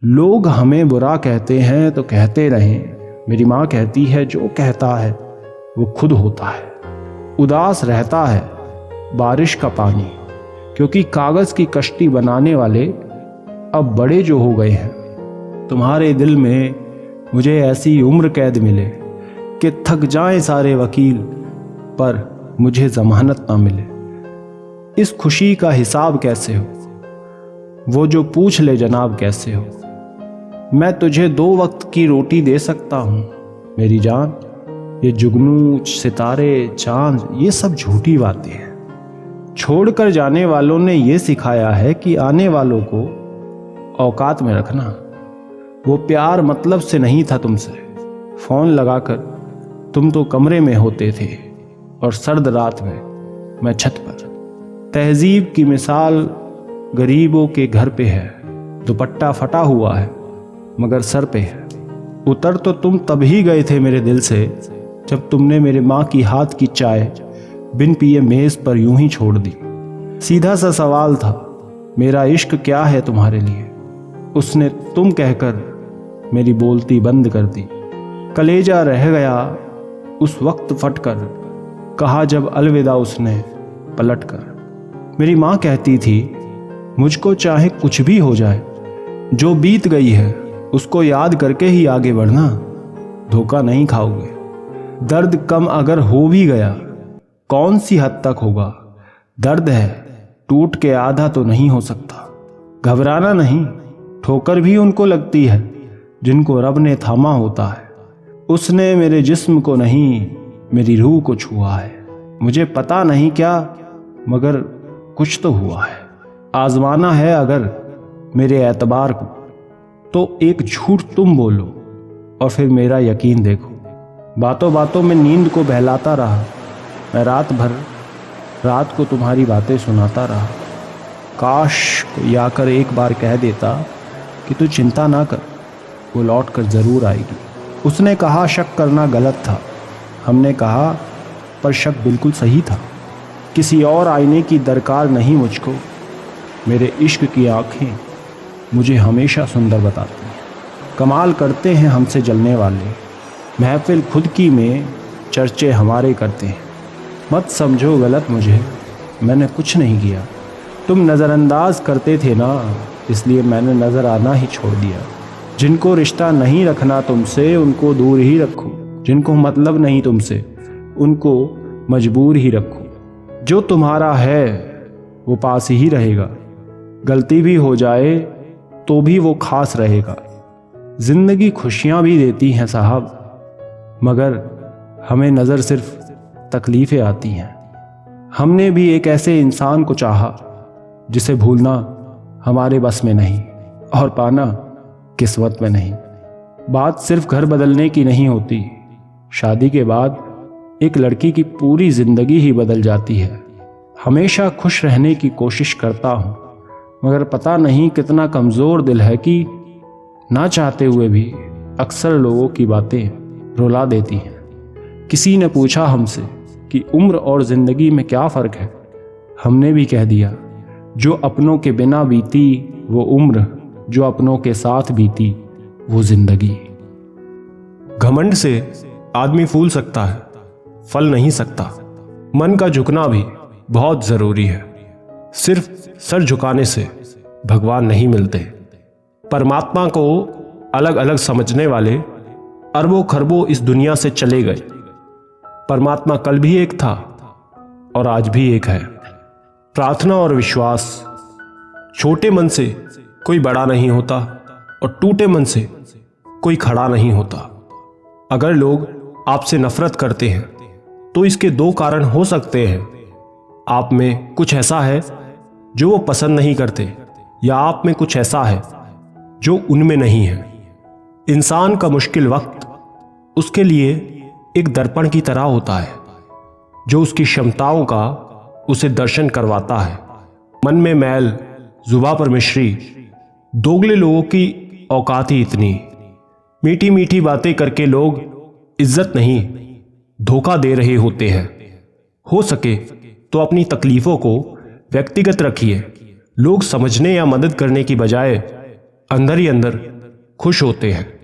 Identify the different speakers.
Speaker 1: लोग हमें बुरा कहते हैं तो कहते रहें, मेरी माँ कहती है जो कहता है वो खुद होता है। उदास रहता है बारिश का पानी, क्योंकि कागज़ की कश्ती बनाने वाले अब बड़े जो हो गए हैं। तुम्हारे दिल में मुझे ऐसी उम्र कैद मिले कि थक जाएं सारे वकील, पर मुझे ज़मानत ना मिले। इस खुशी का हिसाब कैसे हो, वो जो पूछ ले जनाब कैसे हो। मैं तुझे 2 वक्त की रोटी दे सकता हूँ मेरी जान, ये जुगनू सितारे चांद ये सब झूठी बातें हैं। छोड़कर जाने वालों ने ये सिखाया है कि आने वालों को औकात में रखना। वो प्यार मतलब से नहीं था तुमसे, फ़ोन लगाकर तुम तो कमरे में होते थे और सर्द रात में मैं छत पर। तहजीब की मिसाल गरीबों के घर पे है, दुपट्टा फटा हुआ है मगर सर पे है। उतर तो तुम तभी गए थे मेरे दिल से जब तुमने मेरे माँ की हाथ की चाय बिन पिए मेज़ पर यूं ही छोड़ दी। सीधा सा सवाल था, मेरा इश्क क्या है तुम्हारे लिए। उसने तुम कहकर मेरी बोलती बंद कर दी। कलेजा रह गया उस वक्त फटकर, कहा जब अलविदा उसने पलट कर। मेरी माँ कहती थी मुझको चाहे कुछ भी हो जाए, जो बीत गई है उसको याद करके ही आगे बढ़ना, धोखा नहीं खाओगे। दर्द कम अगर हो भी गया कौन सी हद तक होगा, दर्द है टूट के आधा तो नहीं हो सकता। घबराना नहीं, ठोकर भी उनको लगती है जिनको रब ने थामा होता है। उसने मेरे जिस्म को नहीं मेरी रूह को छुआ है। मुझे पता नहीं क्या मगर कुछ तो हुआ है। आजमाना है अगर मेरे एतबार को तो एक झूठ तुम बोलो और फिर मेरा यकीन देखो। बातों बातों में नींद को बहलाता रहा मैं, रात भर रात को तुम्हारी बातें सुनाता रहा। काश कोई आकर एक बार कह देता कि तू चिंता ना कर, वो लौट कर ज़रूर आएगी। उसने कहा शक करना गलत था, हमने कहा पर शक बिल्कुल सही था। किसी और आईने की दरकार नहीं मुझको, मेरे इश्क की आँखें मुझे हमेशा सुंदर बताती हैं। कमाल करते हैं हमसे जलने वाले, महफिल खुद की में चर्चे हमारे करते हैं। मत समझो गलत मुझे, मैंने कुछ नहीं किया। तुम नज़रअंदाज करते थे ना, इसलिए मैंने नज़र आना ही छोड़ दिया। जिनको रिश्ता नहीं रखना तुमसे उनको दूर ही रखो, जिनको मतलब नहीं तुमसे उनको मजबूर ही रखो। जो तुम्हारा है वो पास ही रहेगा, गलती भी हो जाए तो भी वो खास रहेगा। ज़िंदगी खुशियाँ भी देती हैं साहब, मगर हमें नज़र सिर्फ तकलीफ़ें आती हैं। हमने भी एक ऐसे इंसान को चाहा जिसे भूलना हमारे बस में नहीं और पाना किस्मत में नहीं। बात सिर्फ घर बदलने की नहीं होती, शादी के बाद एक लड़की की पूरी ज़िंदगी ही बदल जाती है। हमेशा खुश रहने की कोशिश करता हूँ, मगर पता नहीं कितना कमज़ोर दिल है कि ना चाहते हुए भी अक्सर लोगों की बातें रुला देती हैं। किसी ने पूछा हमसे कि उम्र और ज़िंदगी में क्या फ़र्क है, हमने भी कह दिया जो अपनों के बिना बीती वो उम्र, जो अपनों के साथ बीती वो ज़िंदगी। घमंड से आदमी फूल सकता है, फल नहीं सकता। मन का झुकना भी बहुत ज़रूरी है, सिर्फ सर झुकाने से भगवान नहीं मिलते। परमात्मा को अलग अलग समझने वाले अरबों खरबों इस दुनिया से चले गए। परमात्मा कल भी एक था और आज भी एक है। प्रार्थना और विश्वास, छोटे मन से कोई बड़ा नहीं होता और टूटे मन से कोई खड़ा नहीं होता। अगर लोग आपसे नफरत करते हैं तो इसके 2 कारण हो सकते हैं। आप में कुछ ऐसा है जो वो पसंद नहीं करते, या आप में कुछ ऐसा है जो उनमें नहीं है। इंसान का मुश्किल वक्त उसके लिए एक दर्पण की तरह होता है जो उसकी क्षमताओं का उसे दर्शन करवाता है। मन में मैल, जुबां पर मिश्री, दोगले लोगों की औकात ही इतनी। मीठी मीठी बातें करके लोग इज्जत नहीं धोखा दे रहे होते हैं। हो सके तो अपनी तकलीफों को व्यक्तिगत रखिए। लोग समझने या मदद करने की बजाय अंदर ही अंदर खुश होते हैं।